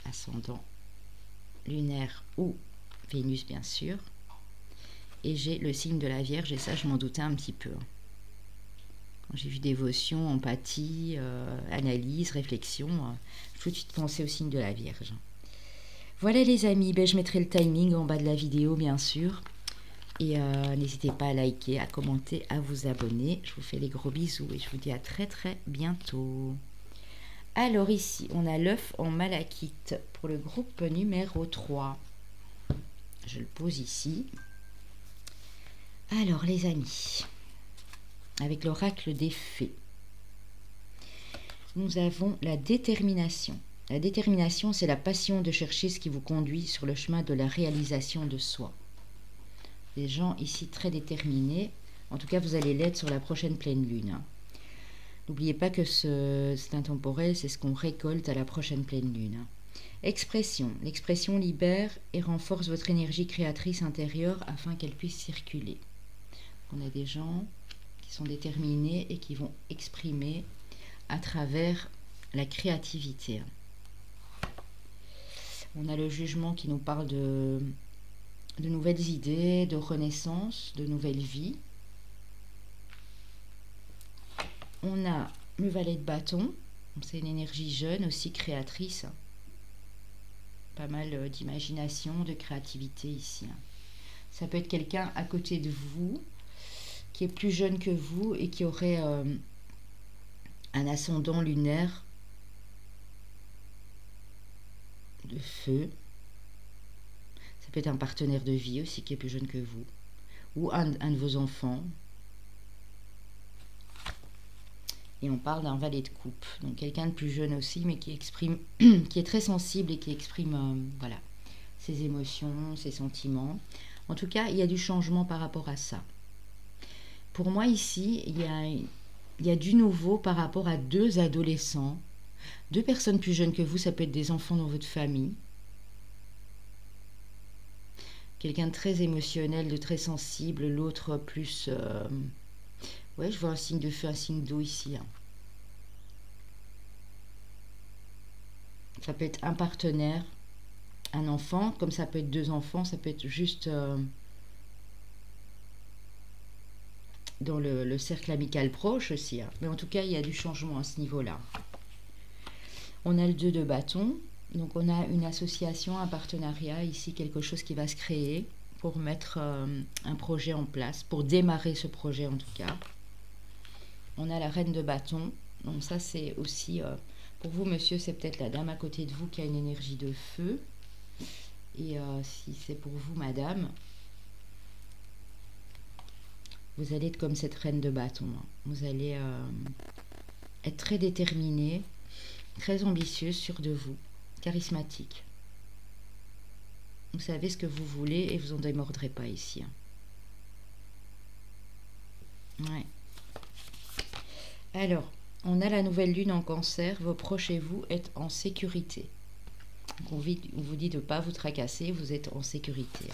Ascendant lunaire ou Vénus, bien sûr. Et j'ai le signe de la Vierge, et ça, je m'en doutais un petit peu. Quand j'ai vu dévotion, empathie, analyse, réflexion, j'ai tout de suite pensé au signe de la Vierge. Voilà les amis, ben, je mettrai le timing en bas de la vidéo, bien sûr. Et n'hésitez pas à liker, à commenter, à vous abonner. Je vous fais des gros bisous et je vous dis à très très bientôt. Alors ici, on a l'œuf en malachite pour le groupe numéro 3. Je le pose ici. Alors les amis, avec l'oracle des fées, nous avons la détermination. La détermination, c'est la passion de chercher ce qui vous conduit sur le chemin de la réalisation de soi. Des gens ici très déterminés. En tout cas, vous allez l'être sur la prochaine pleine lune. N'oubliez pas que c'est intemporel, c'est ce qu'on récolte à la prochaine pleine lune. Expression. L'expression libère et renforce votre énergie créatrice intérieure afin qu'elle puisse circuler. On a des gens qui sont déterminés et qui vont exprimer à travers la créativité. On a le jugement qui nous parle de nouvelles idées, de renaissance, de nouvelles vies. On a le valet de bâton, c'est une énergie jeune, aussi créatrice. Pas mal d'imagination, de créativité ici. Ça peut être quelqu'un à côté de vous, qui est plus jeune que vous et qui aurait un ascendant lunaire de feu. Ça peut être un partenaire de vie aussi qui est plus jeune que vous. Ou un de vos enfants. Et on parle d'un valet de coupe. Donc quelqu'un de plus jeune aussi, mais qui exprime, qui est très sensible et qui exprime voilà, ses émotions, ses sentiments. En tout cas, il y a du changement par rapport à ça. Pour moi ici, il y a du nouveau par rapport à 2 adolescents. 2 personnes plus jeunes que vous, ça peut être des enfants dans votre famille. Quelqu'un de très émotionnel, de très sensible, l'autre plus... ouais, je vois un signe de feu, un signe d'eau ici. Hein. Ça peut être un partenaire, un enfant, comme ça peut être 2 enfants, ça peut être juste dans le cercle amical proche aussi. Hein. Mais en tout cas, il y a du changement à ce niveau-là. On a le 2 de bâton. Donc on a une association, un partenariat, ici quelque chose qui va se créer pour mettre un projet en place, pour démarrer ce projet en tout cas. On a la reine de bâton, donc ça c'est aussi, pour vous monsieur, c'est peut-être la dame à côté de vous qui a une énergie de feu. Et si c'est pour vous madame, vous allez être comme cette reine de bâton. Hein. Vous allez être très déterminée, très ambitieuse, sûre de vous. Charismatique. Vous savez ce que vous voulez et vous en démordrez pas ici. Ouais. Alors, on a la nouvelle lune en cancer. Vos proches et vous êtes en sécurité. Donc on vous dit de ne pas vous tracasser, vous êtes en sécurité.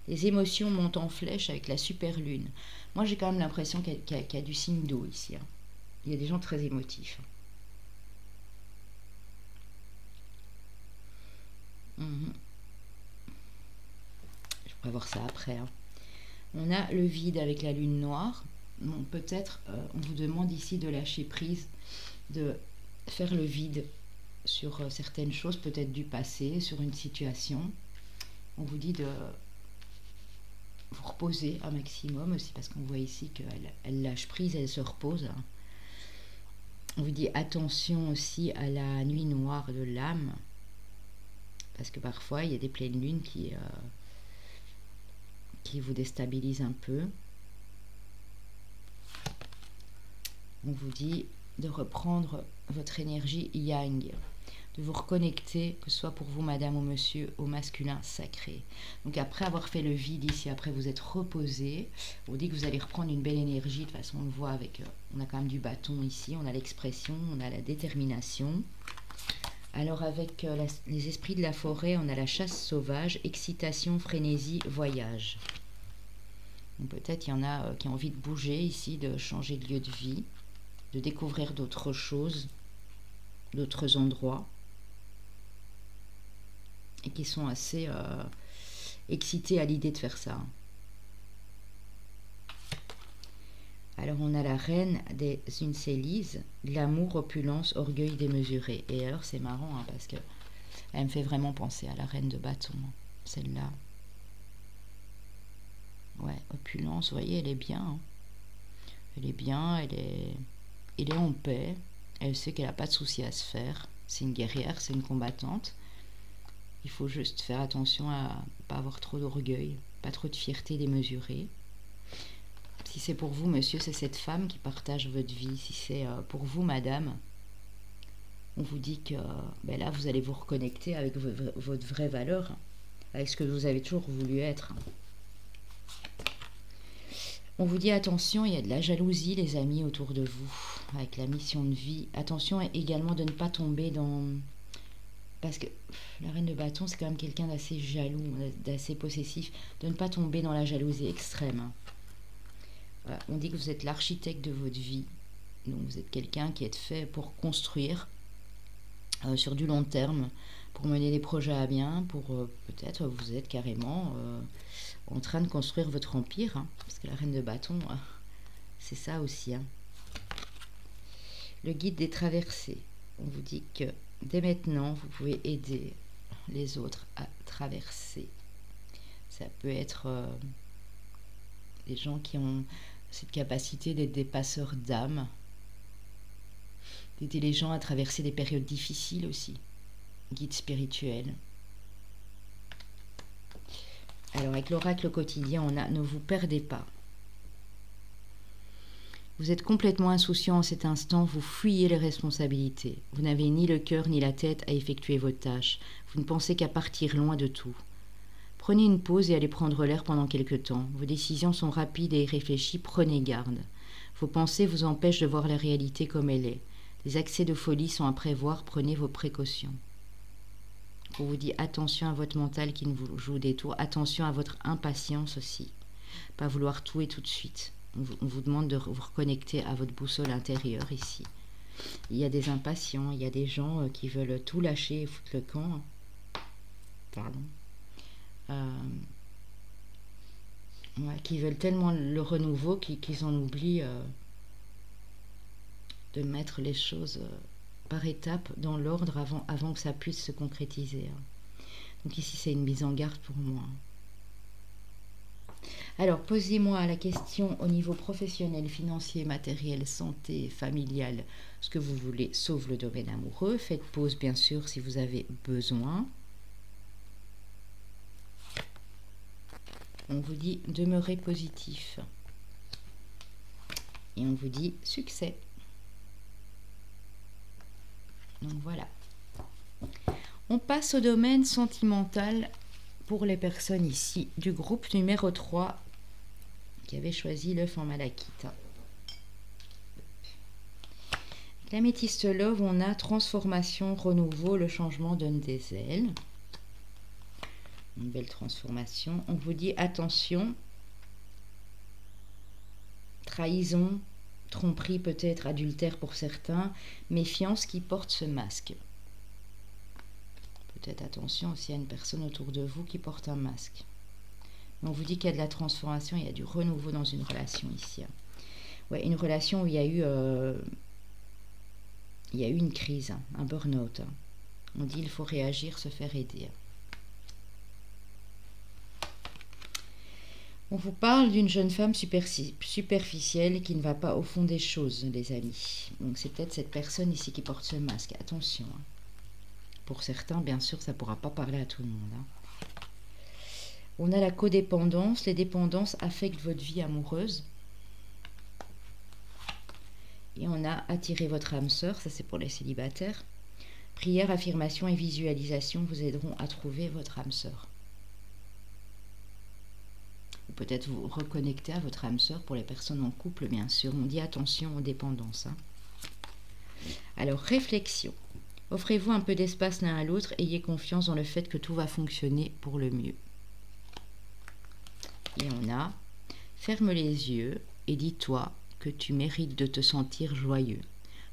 Les émotions montent en flèche avec la super lune. Moi, j'ai quand même l'impression qu'il y a du signe d'eau ici. Il y a des gens très émotifs. Je pourrais voir ça après. Hein. On a le vide avec la lune noire. Bon, peut-être on vous demande ici de lâcher prise, de faire le vide sur certaines choses, peut-être du passé, sur une situation. On vous dit vous reposer un maximum aussi, parce qu'on voit ici qu'elle lâche prise, elle se repose. On vous dit attention aussi à la nuit noire de l'âme, parce que parfois il y a des pleines lunes qui vous déstabilisent un peu. On vous dit de reprendre votre énergie yang, de vous reconnecter, que ce soit pour vous madame ou monsieur, au masculin sacré. Donc après avoir fait le vide ici, après vous êtes reposé, on vous dit que vous allez reprendre une belle énergie. De toute façon on le voit avec, on a quand même du bâton ici, on a l'expression, on a la détermination. Alors avec les esprits de la forêt, on a la chasse sauvage, excitation, frénésie, voyage. Peut-être il y en a qui ont envie de bouger ici, de changer de lieu de vie, de découvrir d'autres choses, d'autres endroits, et qui sont assez excités à l'idée de faire ça. Alors on a la reine des Uncélises, l'amour, opulence, orgueil démesuré. Et alors c'est marrant hein, parce que elle me fait vraiment penser à la reine de bâton, celle-là. Ouais, opulence, vous voyez, elle est bien. Hein. Elle est bien, elle est en paix. Elle sait qu'elle n'a pas de soucis à se faire. C'est une guerrière, c'est une combattante. Il faut juste faire attention à ne pas avoir trop d'orgueil, pas trop de fierté démesurée. Si c'est pour vous, monsieur, c'est cette femme qui partage votre vie. Si c'est pour vous, madame, on vous dit que ben là, vous allez vous reconnecter avec votre vraie valeur, avec ce que vous avez toujours voulu être. On vous dit attention, il y a de la jalousie, les amis, autour de vous, avec la mission de vie. Attention également de ne pas tomber dans... Parce que la reine de bâton, c'est quand même quelqu'un d'assez jaloux, d'assez possessif. De ne pas tomber dans la jalousie extrême. Voilà, on dit que vous êtes l'architecte de votre vie. Donc vous êtes quelqu'un qui est fait pour construire sur du long terme, pour mener des projets à bien, pour peut-être vous êtes carrément en train de construire votre empire, hein, parce que la reine de bâton, c'est ça aussi. Hein. Le guide des traversées, on vous dit que dès maintenant, vous pouvez aider les autres à traverser. Ça peut être des gens qui ont cette capacité d'être des passeurs d'âme, d'aider les gens à traverser des périodes difficiles aussi. Guide spirituel. Alors avec l'oracle quotidien, on a « Ne vous perdez pas ». Vous êtes complètement insouciant en cet instant, vous fuyez les responsabilités. Vous n'avez ni le cœur ni la tête à effectuer vos tâches. Vous ne pensez qu'à partir loin de tout. Prenez une pause et allez prendre l'air pendant quelque temps. Vos décisions sont rapides et irréfléchies, prenez garde. Vos pensées vous empêchent de voir la réalité comme elle est. Les accès de folie sont à prévoir, prenez vos précautions. On vous dit attention à votre mental qui ne vous joue des tours, attention à votre impatience aussi. Pas vouloir tout et tout de suite. On vous demande de vous reconnecter à votre boussole intérieure ici. Il y a des impatients, il y a des gens qui veulent tout lâcher et foutre le camp. Pardon. Ouais, qui veulent tellement le renouveau qu'ils en oublient de mettre les choses par étapes dans l'ordre avant que ça puisse se concrétiser. Donc ici c'est une mise en garde pour moi. Alors posez-moi la question au niveau professionnel, financier, matériel, santé, familial, ce que vous voulez, sauf le domaine amoureux. Faites pause bien sûr si vous avez besoin. On vous dit demeurez positif. Et on vous dit succès. Donc voilà. On passe au domaine sentimental pour les personnes ici du groupe numéro 3 qui avait choisi l'œuf en malachite. Avec l'améthyste love, on a transformation, renouveau, le changement donne des ailes. Une belle transformation. On vous dit attention, trahison, tromperie peut-être, adultère pour certains, méfiance qui porte ce masque. Peut-être attention aussi à une personne autour de vous qui porte un masque. On vous dit qu'il y a de la transformation, il y a du renouveau dans une relation ici. Ouais, une relation où il y a eu une crise, un burn-out. On dit il faut réagir, se faire aider. On vous parle d'une jeune femme superficielle qui ne va pas au fond des choses, les amis. Donc c'est peut-être cette personne ici qui porte ce masque. Attention. Hein. Pour certains, bien sûr, ça ne pourra pas parler à tout le monde. Hein. On a la codépendance. Les dépendances affectent votre vie amoureuse. Et on a attiré votre âme sœur. Ça, c'est pour les célibataires. Prière, affirmation et visualisation vous aideront à trouver votre âme sœur. Ou peut-être vous reconnecter à votre âme sœur pour les personnes en couple, bien sûr. On dit attention aux dépendances. Hein. Alors, réflexion. Offrez-vous un peu d'espace l'un à l'autre. Ayez confiance dans le fait que tout va fonctionner pour le mieux. Et on a ferme les yeux et dis-toi que tu mérites de te sentir joyeux.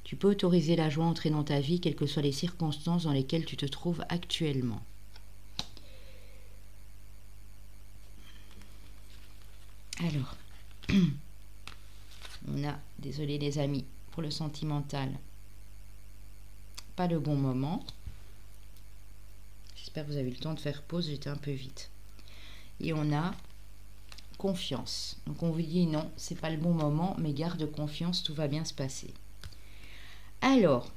Tu peux autoriser la joie à entrer dans ta vie, quelles que soient les circonstances dans lesquelles tu te trouves actuellement. Alors, on a, désolé les amis, pour le sentimental, pas le bon moment. J'espère que vous avez eu le temps de faire pause, j'étais un peu vite. Et on a confiance. Donc on vous dit non, c'est pas le bon moment, mais garde confiance, tout va bien se passer. Alors,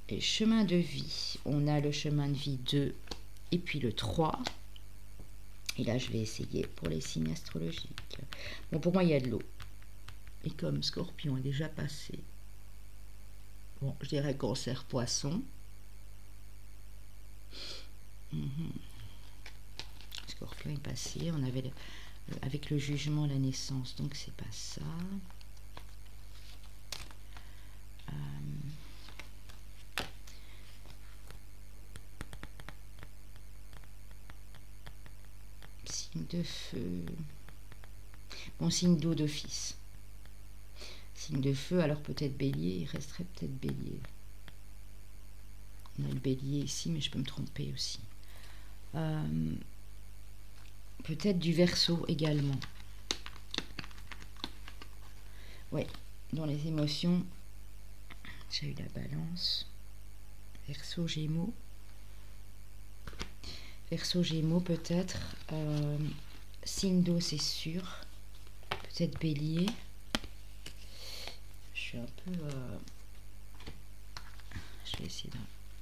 les chemins de vie, on a le chemin de vie 2 et puis le 3. Et là, je vais essayer pour les signes astrologiques. Bon, pour moi, il y a de l'eau. Et comme Scorpion est déjà passé, bon, je dirais Cancer, Poisson. Scorpion est passé. On avait avec le jugement la naissance, donc c'est pas ça. Signe de feu. Bon, signe d'eau d'office. Signe de feu, alors peut-être bélier, il resterait peut-être bélier. On a le bélier ici, mais je peux me tromper aussi. Peut-être du Verseau également. Ouais, dans les émotions, j'ai eu la Balance. Verseau, Gémeaux. Verseau, Gémeaux peut-être. Signe d'eau, c'est sûr. Peut-être Bélier. Je suis un peu... Je vais essayer de...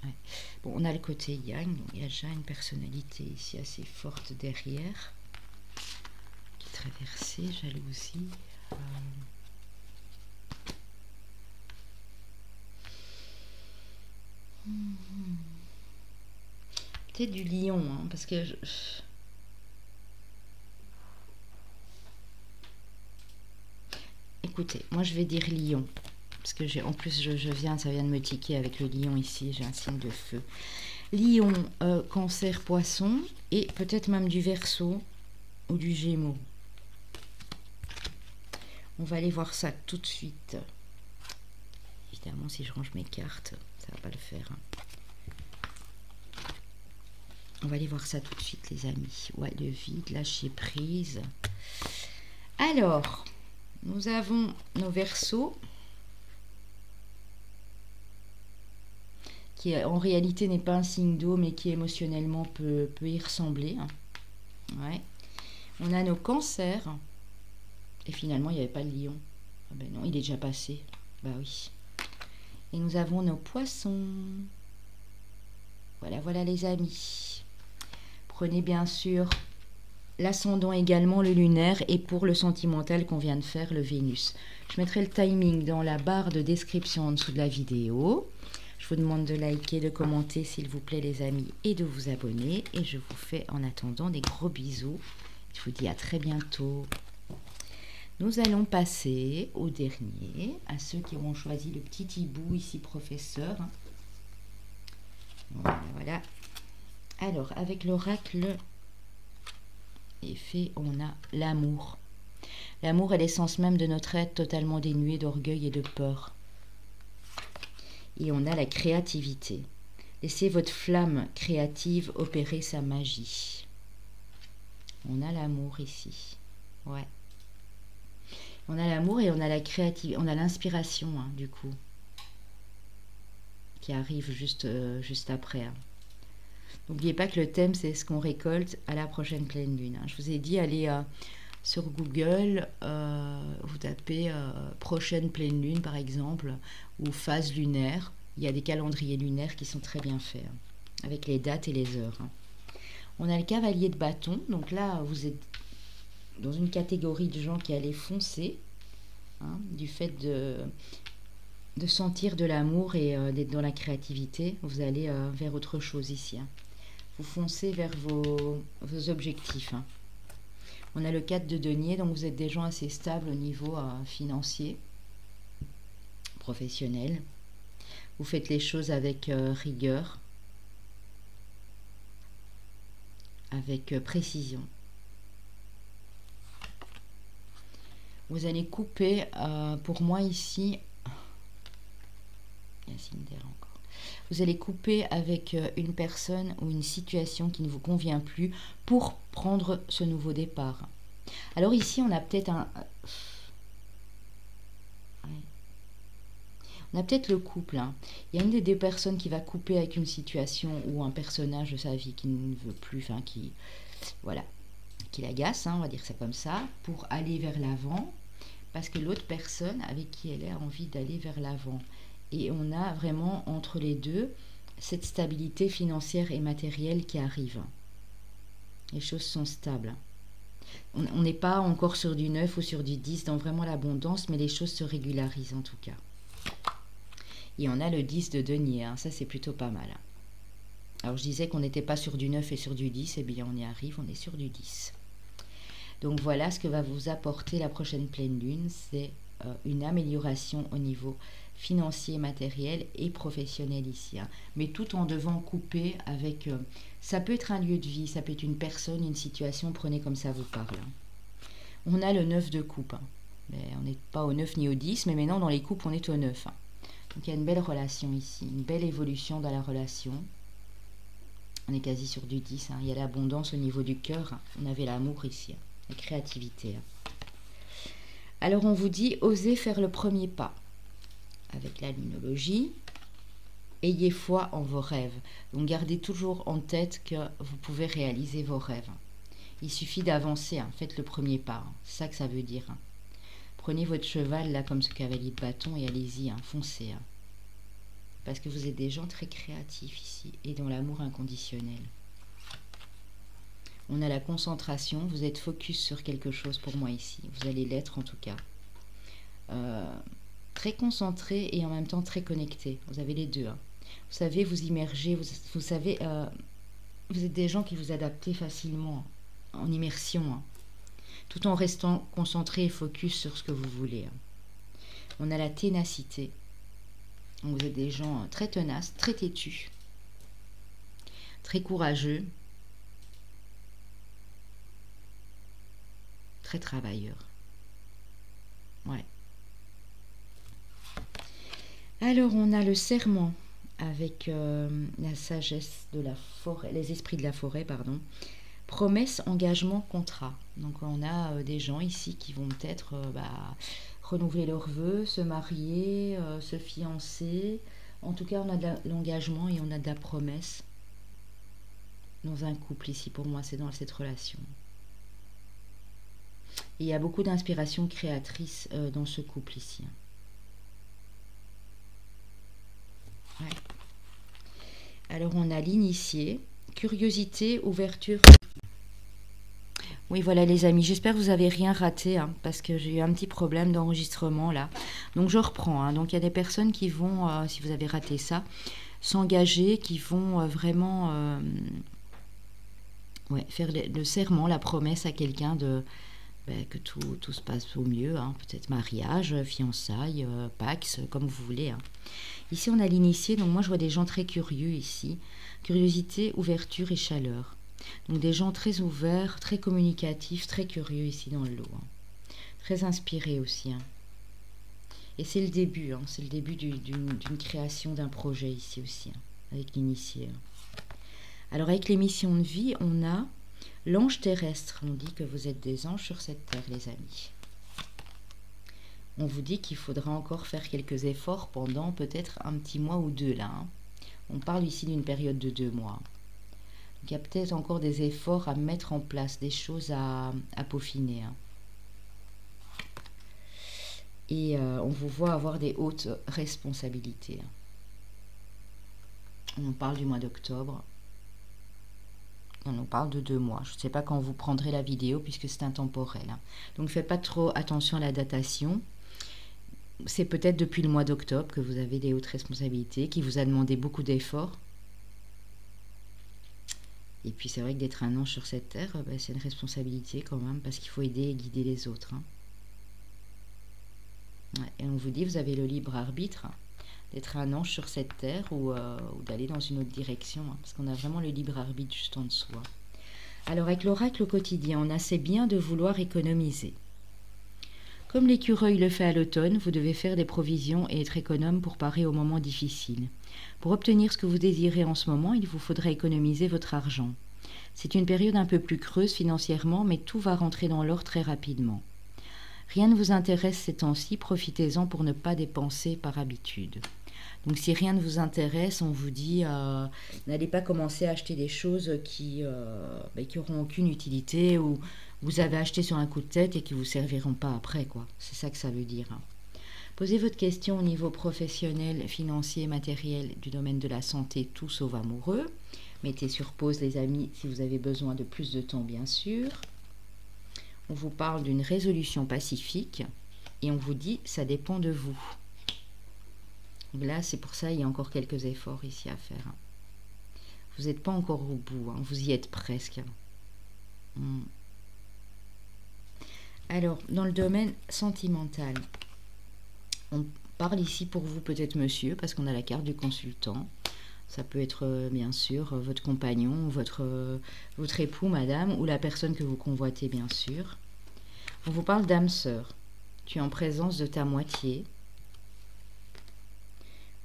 Ouais. Bon, on a le côté yang. Donc il y a déjà une personnalité ici assez forte derrière. Qui est traversée, jalousie. Peut-être du lion, hein, parce que... Écoutez, moi je vais dire lion. Parce que j'ai, en plus, ça vient de me tiquer avec le lion ici, j'ai un signe de feu. Lion, Cancer, Poisson, et peut-être même du Verseau ou du Gémeaux. On va aller voir ça tout de suite. Évidemment, si je range mes cartes, ça va pas le faire. Hein. On va aller voir ça tout de suite, les amis. Ouais, le vide, lâcher prise. Alors, nous avons nos Verseaux. Qui en réalité n'est pas un signe d'eau, mais qui émotionnellement peut y ressembler. Hein. Ouais. On a nos Cancers. Et finalement, il n'y avait pas le lion. Ah ben non, il est déjà passé. Bah oui. Et nous avons nos Poissons. Voilà, voilà les amis. Prenez bien sûr l'ascendant également, le lunaire, et pour le sentimental qu'on vient de faire, le Vénus. Je mettrai le timing dans la barre de description en dessous de la vidéo. Je vous demande de liker, de commenter s'il vous plaît les amis et de vous abonner. Et je vous fais en attendant des gros bisous. Je vous dis à très bientôt. Nous allons passer au dernier, à ceux qui auront choisi le petit hibou ici, professeur. Voilà, voilà. Alors, avec l'oracle effet, on a l'amour. L'amour est l'essence même de notre être, totalement dénué d'orgueil et de peur. Et on a la créativité. Laissez votre flamme créative opérer sa magie. On a l'amour ici. Ouais. On a l'amour et on a la créativité. On a l'inspiration, hein, du coup. Qui arrive juste après. Hein. N'oubliez pas que le thème, c'est ce qu'on récolte à la prochaine pleine lune. Hein. Je vous ai dit, allez sur Google, vous tapez prochaine pleine lune, par exemple, ou phase lunaire. Il y a des calendriers lunaires qui sont très bien faits, hein, avec les dates et les heures. Hein. On a le cavalier de bâton. Donc là, vous êtes dans une catégorie de gens qui allaient foncer, hein, du fait de sentir de l'amour et d'être dans la créativité. Vous allez vers autre chose ici. Hein. Vous foncez vers vos objectifs. Hein. On a le 4 de denier, donc vous êtes des gens assez stables au niveau financier, professionnel. Vous faites les choses avec rigueur, avec précision. Vous allez couper, pour moi ici, encore. Vous allez couper avec une personne ou une situation qui ne vous convient plus pour prendre ce nouveau départ. Alors ici, on a peut-être on a peut-être le couple. Hein. Il y a une des deux personnes qui va couper avec une situation ou un personnage de sa vie qui ne veut plus, enfin qui, voilà, qui l'agace, hein, on va dire ça comme ça, pour aller vers l'avant, parce que l'autre personne avec qui elle a envie d'aller vers l'avant. Et on a vraiment entre les deux cette stabilité financière et matérielle qui arrive. Les choses sont stables. On n'est pas encore sur du 9 ou sur du 10 dans vraiment l'abondance, mais les choses se régularisent en tout cas. Et on a le 10 de denier, hein, ça c'est plutôt pas mal. Alors je disais qu'on n'était pas sur du 9 et sur du 10, et bien on y arrive, on est sur du 10. Donc voilà ce que va vous apporter la prochaine pleine lune, c'est une amélioration au niveau financier, matériel et professionnel ici. Hein. Mais tout en devant couper avec... ça peut être un lieu de vie, ça peut être une personne, une situation, prenez comme ça vous parle. Hein. On a le 9 de coupe. Hein. Mais on n'est pas au 9 ni au 10, mais maintenant dans les coupes on est au 9. Hein. Donc il y a une belle relation ici, une belle évolution dans la relation. On est quasi sur du 10. Hein. Il y a l'abondance au niveau du cœur. Hein. On avait l'amour ici, hein. La créativité. Hein. Alors on vous dit, osez faire le premier pas. Avec la lunologie, ayez foi en vos rêves. Donc gardez toujours en tête que vous pouvez réaliser vos rêves. Il suffit d'avancer, hein. Faites le premier pas. Hein. C'est ça que ça veut dire. Hein. Prenez votre cheval là comme ce cavalier de bâton et allez-y, hein. Foncez. Hein. Parce que vous êtes des gens très créatifs ici et dans l'amour inconditionnel. On a la concentration, vous êtes focus sur quelque chose pour moi ici. Vous allez l'être en tout cas. Très concentré et en même temps très connecté. Vous avez les deux. Hein. Vous savez vous immerger, vous savez, vous êtes des gens qui vous adaptez facilement en immersion, hein, tout en restant concentré et focus sur ce que vous voulez. Hein. On a la ténacité. Donc vous êtes des gens très tenaces, très têtus, très courageux, très travailleurs. Ouais. Alors on a le serment avec la sagesse de la forêt, les esprits de la forêt, pardon. Promesse, engagement, contrat. Donc on a des gens ici qui vont peut-être renouveler leurs vœux, se marier, se fiancer. En tout cas on a de l'engagement et on a de la promesse dans un couple ici. Pour moi c'est dans cette relation. Et il y a beaucoup d'inspiration créatrice dans ce couple ici. Ouais. Alors on a l'initié, curiosité, ouverture. Oui voilà les amis, j'espère que vous n'avez rien raté, hein, parce que j'ai eu un petit problème d'enregistrement là. Donc je reprends, hein. Donc il y a des personnes qui vont, si vous avez raté ça, s'engager, qui vont vraiment faire le serment, la promesse à quelqu'un de... que tout se passe au mieux, hein. Peut-être mariage, fiançailles, pax, comme vous voulez. Hein. Ici, on a l'initié, donc moi je vois des gens très curieux ici. Curiosité, ouverture et chaleur. Donc des gens très ouverts, très communicatifs, très curieux ici dans le lot. Hein. Très inspirés aussi. Hein. Et c'est le début, hein. C'est le début d'une création d'un projet ici aussi, hein, avec l'initié. Hein. Alors avec les missions de vie, on a... l'ange terrestre, on dit que vous êtes des anges sur cette terre, les amis. On vous dit qu'il faudra encore faire quelques efforts pendant peut-être un petit mois ou deux, là. Hein. On parle ici d'une période de 2 mois. Il y a peut-être encore des efforts à mettre en place, des choses à peaufiner. Hein. Et on vous voit avoir des hautes responsabilités. On nous parle du mois d'octobre. On nous parle de 2 mois. Je ne sais pas quand vous prendrez la vidéo puisque c'est intemporel. Hein. Donc ne faites pas trop attention à la datation. C'est peut-être depuis le mois d'octobre que vous avez des hautes responsabilités, qui vous a demandé beaucoup d'efforts. Et puis c'est vrai que d'être un ange sur cette terre, ben, c'est une responsabilité quand même, parce qu'il faut aider et guider les autres. Hein. Ouais, et on vous dit, vous avez le libre arbitre d'être un ange sur cette terre ou d'aller dans une autre direction, hein, parce qu'on a vraiment le libre arbitre juste en dessous. Hein. Alors avec l'oracle au quotidien, on a c'est bien de vouloir économiser. Comme l'écureuil le fait à l'automne, vous devez faire des provisions et être économe pour parer aux moments difficiles. Pour obtenir ce que vous désirez en ce moment, il vous faudra économiser votre argent. C'est une période un peu plus creuse financièrement, mais tout va rentrer dans l'ordre très rapidement. Rien ne vous intéresse ces temps-ci, profitez-en pour ne pas dépenser par habitude. Donc si rien ne vous intéresse, on vous dit n'allez pas commencer à acheter des choses qui auront aucune utilité ou vous avez acheté sur un coup de tête et qui ne vous serviront pas après, quoi. C'est ça que ça veut dire. Hein. Posez votre question au niveau professionnel, financier, matériel, du domaine de la santé, tout sauf amoureux. Mettez sur pause les amis si vous avez besoin de plus de temps, bien sûr. On vous parle d'une résolution pacifique et on vous dit ça dépend de vous. Là, c'est pour ça il y a encore quelques efforts ici à faire. Hein. Vous n'êtes pas encore au bout, hein. Vous y êtes presque. Alors, dans le domaine sentimental, on parle ici pour vous peut-être monsieur, parce qu'on a la carte du consultant. Ça peut être bien sûr votre compagnon, votre époux, madame, ou la personne que vous convoitez, bien sûr. On vous parle d'âme sœur. Tu es en présence de ta moitié.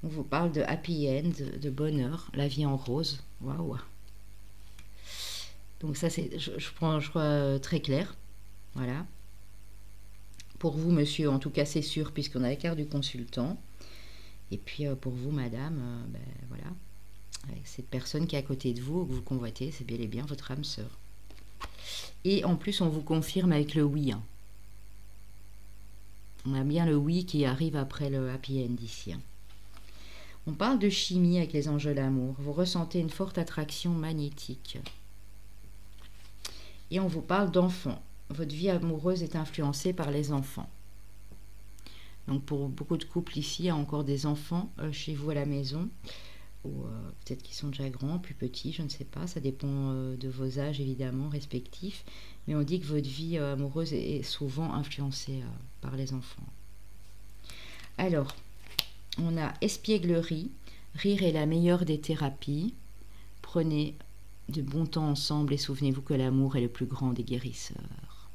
On vous parle de happy end, de bonheur, la vie en rose. Waouh! Donc ça, c'est, je crois, très clair. Voilà. Pour vous, monsieur, en tout cas, c'est sûr, puisqu'on a la carte du consultant. Et puis, pour vous, madame, voilà. Avec cette personne qui est à côté de vous, que vous convoitez, c'est bel et bien votre âme sœur. Et en plus, on vous confirme avec le oui. Hein. On a bien le oui qui arrive après le happy end ici. Hein. On parle de chimie avec les anges de l'amour. Vous ressentez une forte attraction magnétique. Et on vous parle d'enfants. Votre vie amoureuse est influencée par les enfants. Donc pour beaucoup de couples ici, il y a encore des enfants chez vous à la maison. Ou peut-être qu'ils sont déjà grands, plus petits, je ne sais pas. Ça dépend de vos âges évidemment respectifs. Mais on dit que votre vie amoureuse est souvent influencée par les enfants. Alors, on a espièglerie. Rire est la meilleure des thérapies. Prenez de bons temps ensemble et souvenez-vous que l'amour est le plus grand des guérisseurs.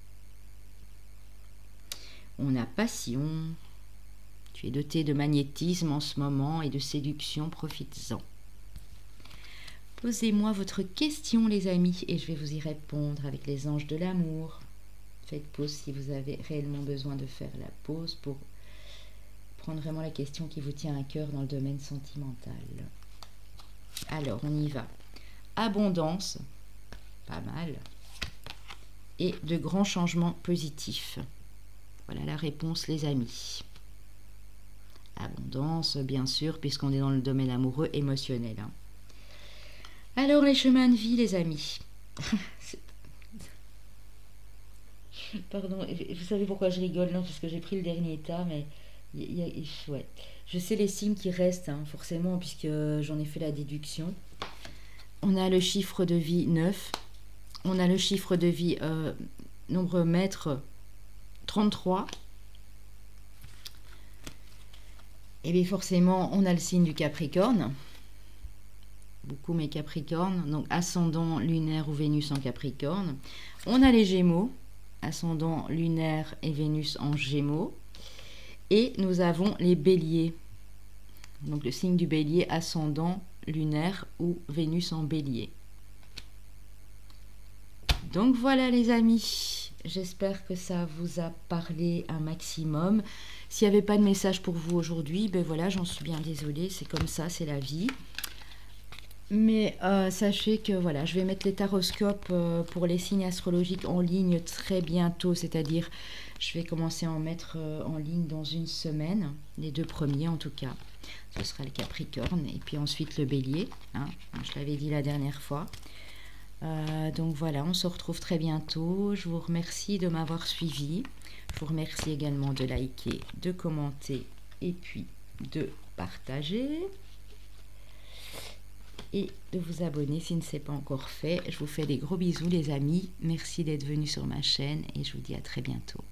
On a passion. Tu es doté de magnétisme en ce moment et de séduction, profites-en. Posez-moi votre question les amis et je vais vous y répondre avec les anges de l'amour. Faites pause si vous avez réellement besoin de faire la pause pour prendre vraiment la question qui vous tient à cœur dans le domaine sentimental. Alors, on y va. Abondance, pas mal, et de grands changements positifs. Voilà la réponse les amis. Abondance, bien sûr, puisqu'on est dans le domaine amoureux émotionnel. Hein. Alors, les chemins de vie, les amis. Pardon, vous savez pourquoi je rigole, non? Parce que j'ai pris le dernier état, mais ouais. Je sais les signes qui restent, hein, forcément, puisque j'en ai fait la déduction. On a le chiffre de vie 9. On a le chiffre de vie nombre maître 33. Et bien forcément, on a le signe du Capricorne. Beaucoup mes Capricornes. Donc ascendant lunaire ou Vénus en Capricorne. On a les Gémeaux. Ascendant lunaire et Vénus en Gémeaux. Et nous avons les Béliers. Donc le signe du Bélier, ascendant lunaire ou Vénus en Bélier. Donc voilà les amis. J'espère que ça vous a parlé un maximum. S'il n'y avait pas de message pour vous aujourd'hui, ben voilà, j'en suis bien désolée. C'est comme ça, c'est la vie. Mais sachez que voilà, je vais mettre les taroscopes pour les signes astrologiques en ligne très bientôt, c'est-à-dire je vais commencer à en mettre en ligne dans une semaine, les 2 premiers en tout cas. Ce sera le Capricorne et puis ensuite le Bélier, hein, je l'avais dit la dernière fois. Donc voilà, on se retrouve très bientôt. Je vous remercie de m'avoir suivi. Je vous remercie également de liker, de commenter et puis de partager. Et de vous abonner si ce n'est pas encore fait. Je vous fais des gros bisous les amis. Merci d'être venus sur ma chaîne et je vous dis à très bientôt.